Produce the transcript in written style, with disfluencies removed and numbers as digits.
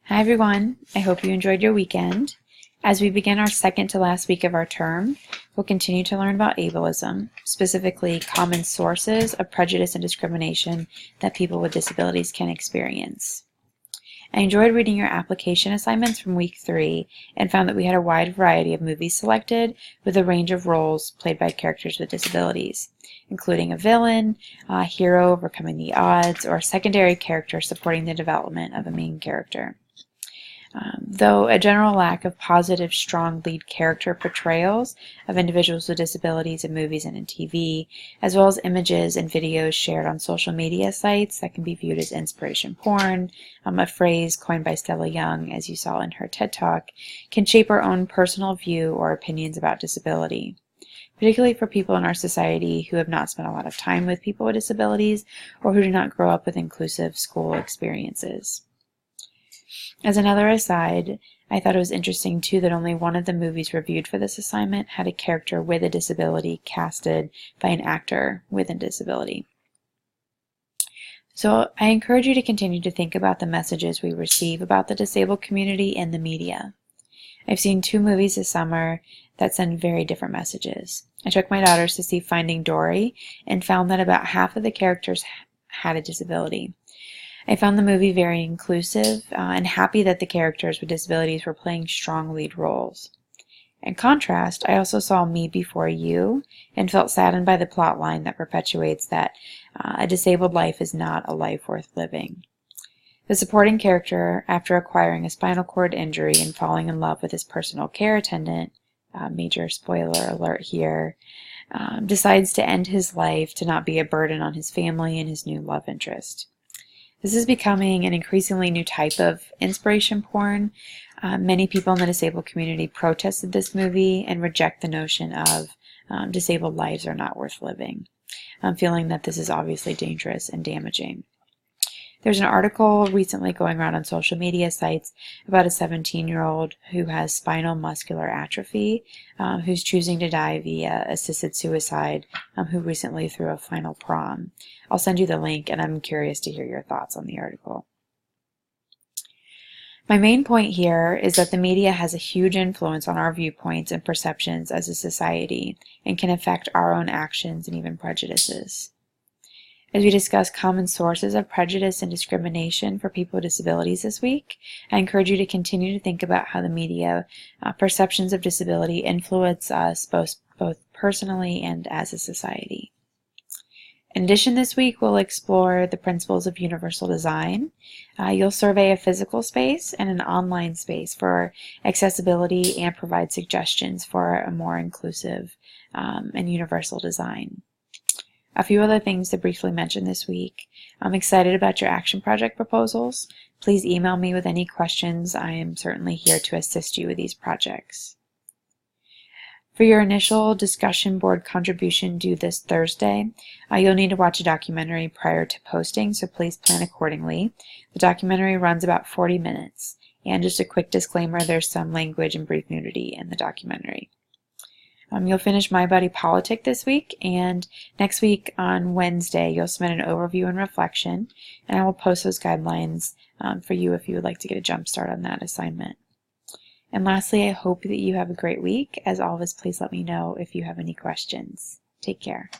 Hi everyone, I hope you enjoyed your weekend. As we begin our second to last week of our term, we'll continue to learn about ableism, specifically common sources of prejudice and discrimination that people with disabilities can experience. I enjoyed reading your application assignments from week 3 and found that we had a wide variety of movies selected with a range of roles played by characters with disabilities, including a villain, a hero overcoming the odds, or a secondary character supporting the development of a main character. Though a general lack of positive, strong lead character portrayals of individuals with disabilities in movies and in TV, as well as images and videos shared on social media sites that can be viewed as inspiration porn, a phrase coined by Stella Young, as you saw in her TED Talk, can shape our own personal view or opinions about disability, particularly for people in our society who have not spent a lot of time with people with disabilities or who do not grow up with inclusive school experiences. As another aside, I thought it was interesting too that only one of the movies reviewed for this assignment had a character with a disability casted by an actor with a disability. So I encourage you to continue to think about the messages we receive about the disabled community in the media. I've seen 2 movies this summer that send very different messages. I took my daughters to see Finding Dory and found that about half of the characters had a disability. I found the movie very inclusive and happy that the characters with disabilities were playing strong lead roles. In contrast, I also saw Me Before You and felt saddened by the plot line that perpetuates that a disabled life is not a life worth living. The supporting character, after acquiring a spinal cord injury and falling in love with his personal care attendant, major spoiler alert here, decides to end his life to not be a burden on his family and his new love interest. This is becoming an increasingly new type of inspiration porn. Many people in the disabled community protested this movie and reject the notion of disabled lives are not worth living, feeling that this is obviously dangerous and damaging. There's an article recently going around on social media sites about a 17-year-old who has spinal muscular atrophy, who's choosing to die via assisted suicide, who recently threw a final prom. I'll send you the link, and I'm curious to hear your thoughts on the article. My main point here is that the media has a huge influence on our viewpoints and perceptions as a society and can affect our own actions and even prejudices. As we discuss common sources of prejudice and discrimination for people with disabilities this week, I encourage you to continue to think about how the media perceptions of disability influence us both personally and as a society. In addition, this week we'll explore the principles of universal design. You'll survey a physical space and an online space for accessibility and provide suggestions for a more inclusive and universal design. A few other things to briefly mention this week. I'm excited about your action project proposals. Please email me with any questions. I am certainly here to assist you with these projects. For your initial discussion board contribution due this Thursday, you'll need to watch a documentary prior to posting, so please plan accordingly. The documentary runs about 40 minutes. And just a quick disclaimer, there's some language and brief nudity in the documentary. You'll finish My Body Politic this week, and next week on Wednesday you'll submit an overview and reflection, and I will post those guidelines for you if you would like to get a jump start on that assignment. And lastly, I hope that you have a great week. As always, please let me know if you have any questions. Take care.